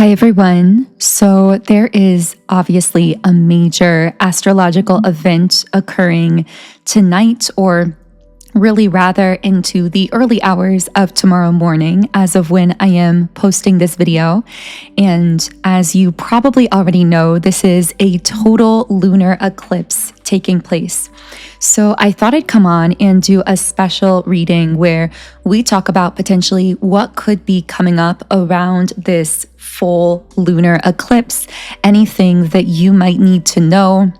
Hi, everyone. So there is obviously a major astrological event occurring tonight, or really rather into the early hours of tomorrow morning as of when I am posting this video. And as you probably already know, this is a total lunar eclipse taking place. So I thought I'd come on and do a special reading where we talk about potentially what could be coming up around this full lunar eclipse, anything that you might need to know.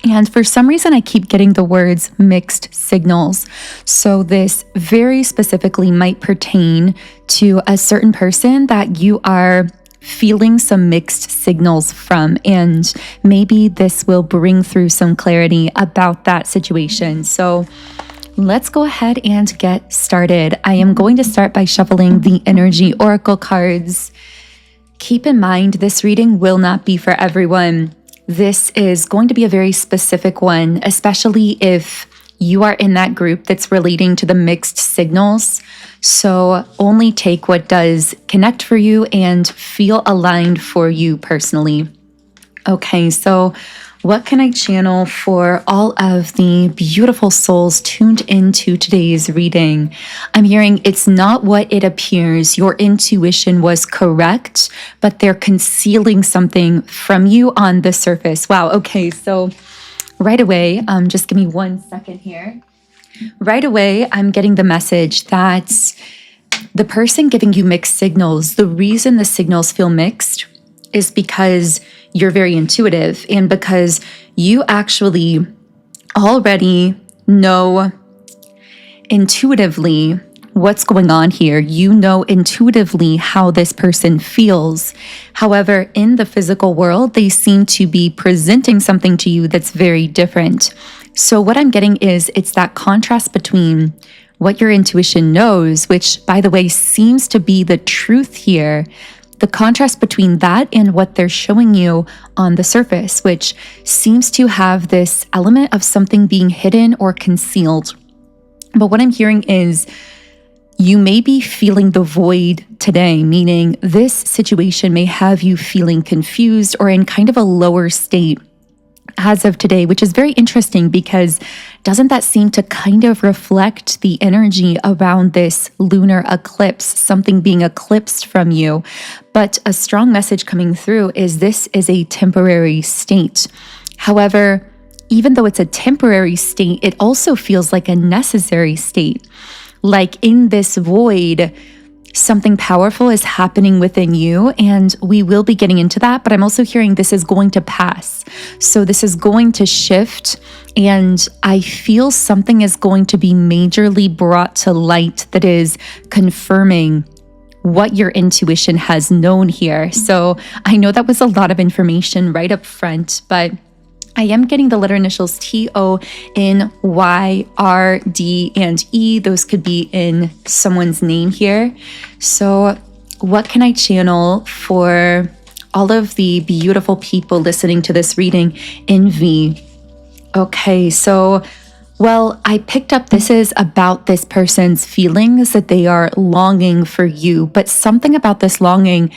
And for some reason, I keep getting the words mixed signals. So this very specifically might pertain to a certain person that you are feeling some mixed signals from. And maybe this will bring through some clarity about that situation. So let's go ahead and get started. I am going to start by shuffling the energy oracle cards. Keep in mind, this reading will not be for everyone. This is going to be a very specific one, especially if you are in that group that's relating to the mixed signals. So only take what does connect for you and feel aligned for you personally. Okay, so what can I channel for all of the beautiful souls tuned into today's reading? I'm hearing it's not what it appears. Your intuition was correct, but they're concealing something from you on the surface. Wow, okay, so right away, just give me 1 second here. Right away, I'm getting the message that the person giving you mixed signals, the reason the signals feel mixed is because you're very intuitive and because you actually already know intuitively what's going on here. You know intuitively how this person feels. However, in the physical world, they seem to be presenting something to you that's very different. So what I'm getting is it's that contrast between what your intuition knows, which, by the way, seems to be the truth here. The contrast between that and what they're showing you on the surface, which seems to have this element of something being hidden or concealed. But what I'm hearing is you may be feeling the void today, meaning this situation may have you feeling confused or in kind of a lower state as of today, which is very interesting because doesn't that seem to kind of reflect the energy around this lunar eclipse, something being eclipsed from you? But a strong message coming through is this is a temporary state. However, even though it's a temporary state, it also feels like a necessary state. Like in this void, something powerful is happening within you, and we will be getting into that, but I'm also hearing this is going to pass. So this is going to shift, and I feel something is going to be majorly brought to light that is confirming what your intuition has known here. So I know that was a lot of information right up front, but I am getting the letter initials T-O-N-Y, R, D, and E. Those could be in someone's name here. So what can I channel for all of the beautiful people listening to this reading in V? Okay, so, well, I picked up this is about this person's feelings that they are longing for you, but something about this longing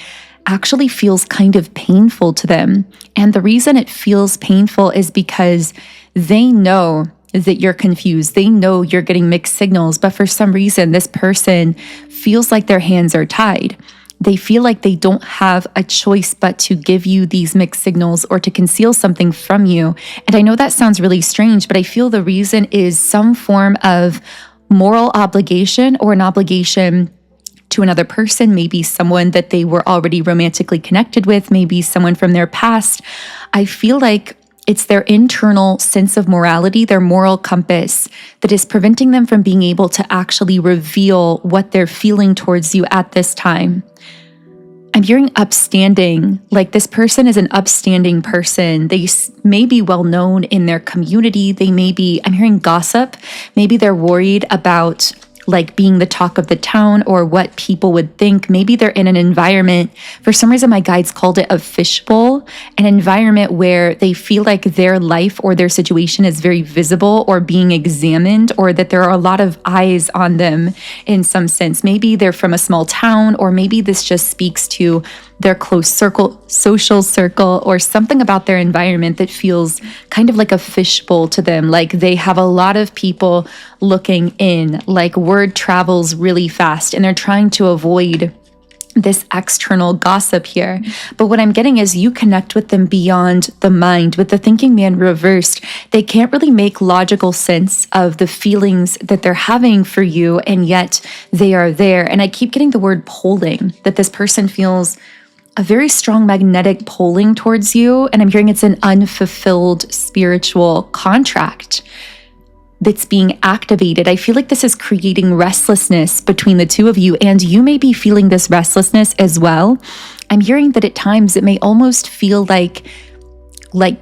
actually feels kind of painful to them. And the reason it feels painful is because they know that you're confused. They know you're getting mixed signals, but for some reason, this person feels like their hands are tied. They feel like they don't have a choice but to give you these mixed signals or to conceal something from you. And I know that sounds really strange, but I feel the reason is some form of moral obligation or an obligation to another person, maybe someone that they were already romantically connected with, maybe someone from their past. I feel like it's their internal sense of morality, their moral compass, that is preventing them from being able to actually reveal what they're feeling towards you at this time. I'm hearing upstanding, like this person is an upstanding person. They may be well known in their community. They may be, I'm hearing gossip. Maybe they're worried about like being the talk of the town or what people would think. Maybe they're in an environment, for some reason my guides called it a fishbowl, an environment where they feel like their life or their situation is very visible or being examined, or that there are a lot of eyes on them in some sense. Maybe they're from a small town, or maybe this just speaks to their close circle, social circle, or something about their environment that feels kind of like a fishbowl to them. Like they have a lot of people looking in, like word travels really fast and they're trying to avoid this external gossip here. But what I'm getting is you connect with them beyond the mind. With the thinking man reversed, they can't really make logical sense of the feelings that they're having for you, and yet they are there. And I keep getting the word pulling, that this person feels a very strong magnetic pulling towards you. And I'm hearing it's an unfulfilled spiritual contract that's being activated. I feel like this is creating restlessness between the two of you, and you may be feeling this restlessness as well. I'm hearing that at times it may almost feel like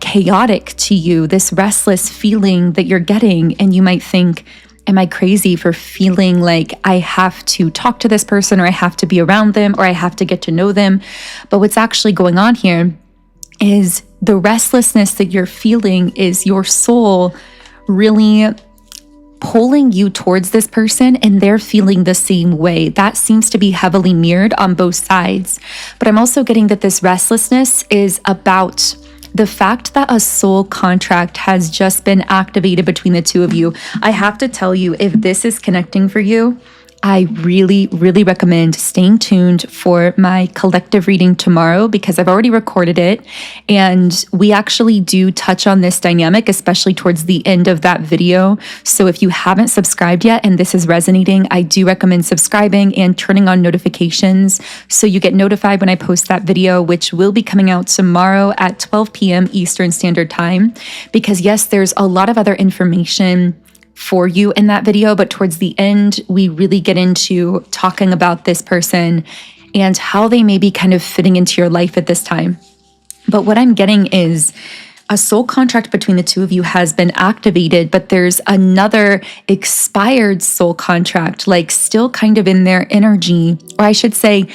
chaotic to you, this restless feeling that you're getting, and you might think, am I crazy for feeling like I have to talk to this person, or I have to be around them, or I have to get to know them? But what's actually going on here is the restlessness that you're feeling is your soul really pulling you towards this person, and they're feeling the same way. That seems to be heavily mirrored on both sides. But I'm also getting that this restlessness is about the fact that a soul contract has just been activated between the two of you. I have to tell you, if this is connecting for you, I really, really recommend staying tuned for my collective reading tomorrow, because I've already recorded it. And we actually do touch on this dynamic, especially towards the end of that video. So if you haven't subscribed yet and this is resonating, I do recommend subscribing and turning on notifications so you get notified when I post that video, which will be coming out tomorrow at 12 p.m. Eastern Standard Time. Because yes, there's a lot of other information for you in that video, but towards the end, we really get into talking about this person and how they may be kind of fitting into your life at this time. But what I'm getting is a soul contract between the two of you has been activated, but there's another expired soul contract, like still kind of in their energy, or I should say,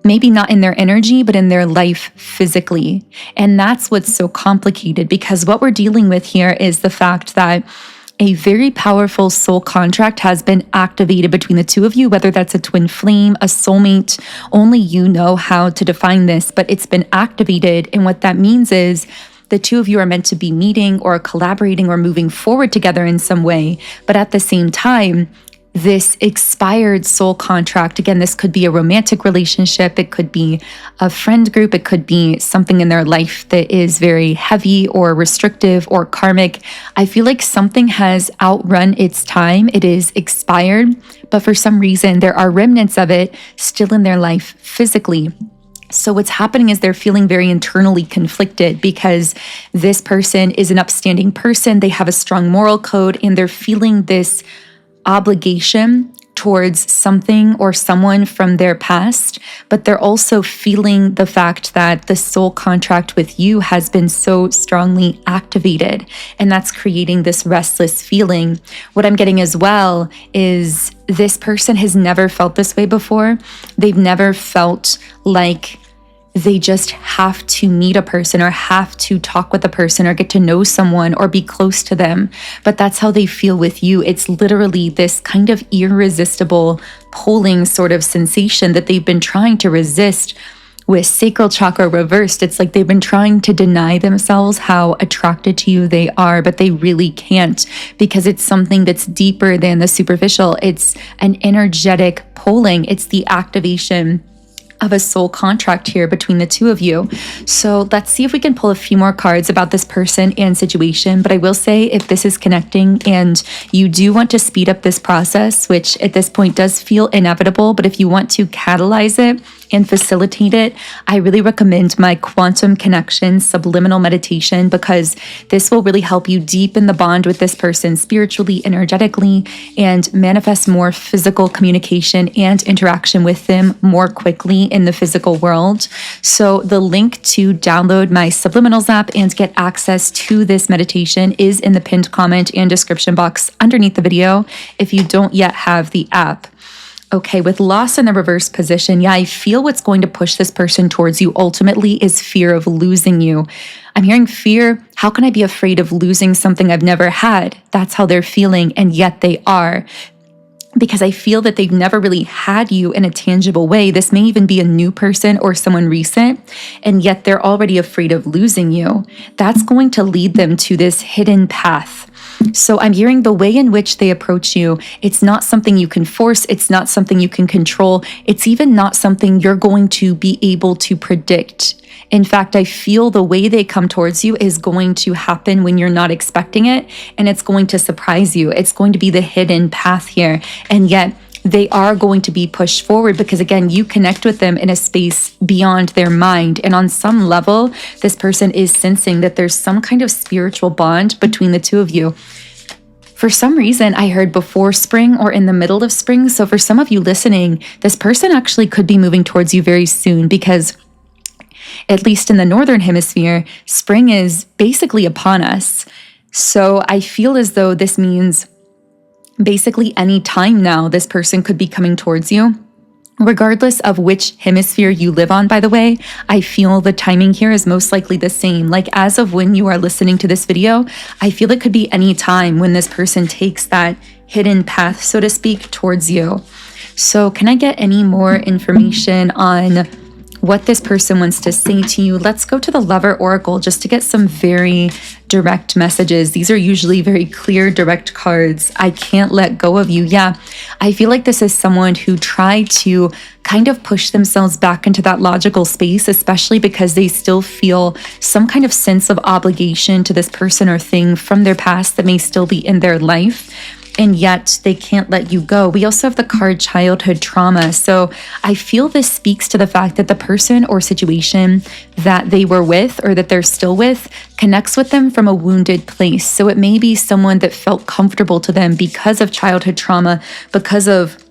maybe not in their energy, but in their life physically. And that's what's so complicated, because what we're dealing with here is the fact that a very powerful soul contract has been activated between the two of you, whether that's a twin flame, a soulmate. Only you know how to define this, but it's been activated. And what that means is the two of you are meant to be meeting or collaborating or moving forward together in some way. But at the same time, this expired soul contract, again, this could be a romantic relationship, it could be a friend group, it could be something in their life that is very heavy or restrictive or karmic. I feel like something has outrun its time, it is expired, but for some reason there are remnants of it still in their life physically. So what's happening is they're feeling very internally conflicted, because this person is an upstanding person, they have a strong moral code, and they're feeling this obligation towards something or someone from their past, but they're also feeling the fact that the soul contract with you has been so strongly activated, and that's creating this restless feeling. What I'm getting as well is this person has never felt this way before. They've never felt like they just have to meet a person or have to talk with a person or get to know someone or be close to them. But that's how they feel with you. It's literally this kind of irresistible pulling sort of sensation that they've been trying to resist with sacral chakra reversed. It's like they've been trying to deny themselves how attracted to you they are, but they really can't, because it's something that's deeper than the superficial. It's an energetic pulling. It's the activation of a soul contract here between the two of you. So let's see if we can pull a few more cards about this person and situation. But I will say, if this is connecting and you do want to speed up this process, which at this point does feel inevitable, but if you want to catalyze it and facilitate it, I really recommend my quantum connection subliminal meditation, because this will really help you deepen the bond with this person spiritually, energetically, and manifest more physical communication and interaction with them more quickly in the physical world. So the link to download my Subliminals app and get access to this meditation is in the pinned comment and description box underneath the video if you don't yet have the app. Okay, with loss in the reverse position, I feel what's going to push this person towards you ultimately is fear of losing you. I'm hearing fear. How can I be afraid of losing something I've never had? That's how they're feeling, and yet they are. because I feel that they've never really had you in a tangible way. This may even be a new person or someone recent, and yet they're already afraid of losing you. That's going to lead them to this hidden path. So I'm hearing the way in which they approach you, it's not something you can force, it's not something you can control, it's even not something you're going to be able to predict. In fact, I feel the way they come towards you is going to happen when you're not expecting it, and it's going to surprise you. It's going to be the hidden path here, and yet they are going to be pushed forward because, again, you connect with them in a space beyond their mind. And on some level, this person is sensing that there's some kind of spiritual bond between the two of you. For some reason, I heard before spring or in the middle of spring. So for some of you listening, this person actually could be moving towards you very soon because, at least in the Northern Hemisphere, spring is basically upon us. So I feel as though this means basically any time now, this person could be coming towards you. Regardless of which hemisphere you live on, by the way, I feel the timing here is most likely the same. Like as of when you are listening to this video, I feel it could be any time when this person takes that hidden path, so to speak, towards you. So can I get any more information on what this person wants to say to you? Let's go to the Lover Oracle just to get some very direct messages. These are usually very clear, direct cards. I can't let go of you. Yeah, I feel like this is someone who tried to kind of push themselves back into that logical space, especially because they still feel some kind of sense of obligation to this person or thing from their past that may still be in their life. And yet they can't let you go. We also have the card childhood trauma. So I feel this speaks to the fact that the person or situation that they were with or that they're still with connects with them from a wounded place. So it may be someone that felt comfortable to them because of childhood trauma, because of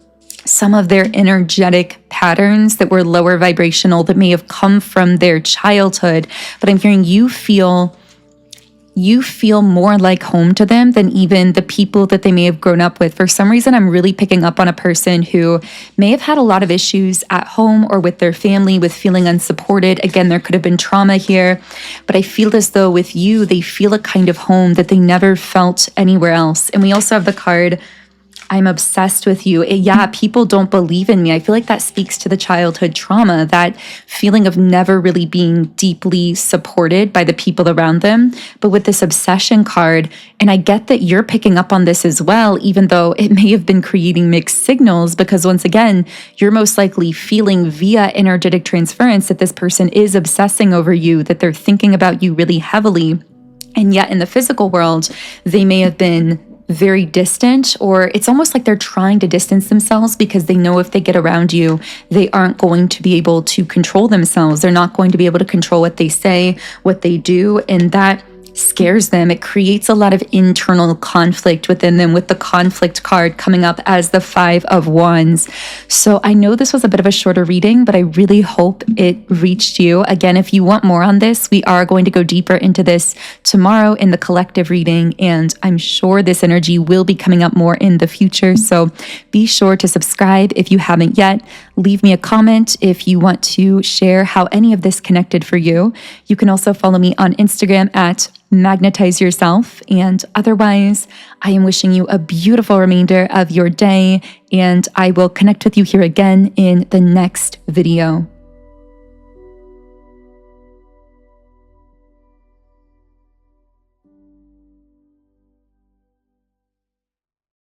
some of their energetic patterns that were lower vibrational that may have come from their childhood. But I'm hearing you feel more like home to them than even the people that they may have grown up with. For some reason, I'm really picking up on a person who may have had a lot of issues at home or with their family, with feeling unsupported. Again, there could have been trauma here, but I feel as though with you, they feel a kind of home that they never felt anywhere else. And we also have the card, I'm obsessed with you. Yeah, people don't believe in me. I feel like that speaks to the childhood trauma, that feeling of never really being deeply supported by the people around them. But with this obsession card, and I get that you're picking up on this as well, even though it may have been creating mixed signals, because once again, you're most likely feeling via energetic transference that this person is obsessing over you, that they're thinking about you really heavily. And yet in the physical world, they may have been very distant, or it's almost like they're trying to distance themselves because they know if they get around you, they aren't going to be able to control themselves. They're not going to be able to control what they say, what they do, and that scares them. It creates a lot of internal conflict within them, with the conflict card coming up as the 5 of Wands. So I know this was a bit of a shorter reading, but I really hope it reached you. Again, if you want more on this, we are going to go deeper into this tomorrow in the collective reading, and I'm sure this energy will be coming up more in the future. So be sure to subscribe if you haven't yet. Leave me a comment if you want to share how any of this connected for you. You can also follow me on Instagram at Magnetize Yourself. And otherwise, I am wishing you a beautiful remainder of your day, and I will connect with you here again in the next video.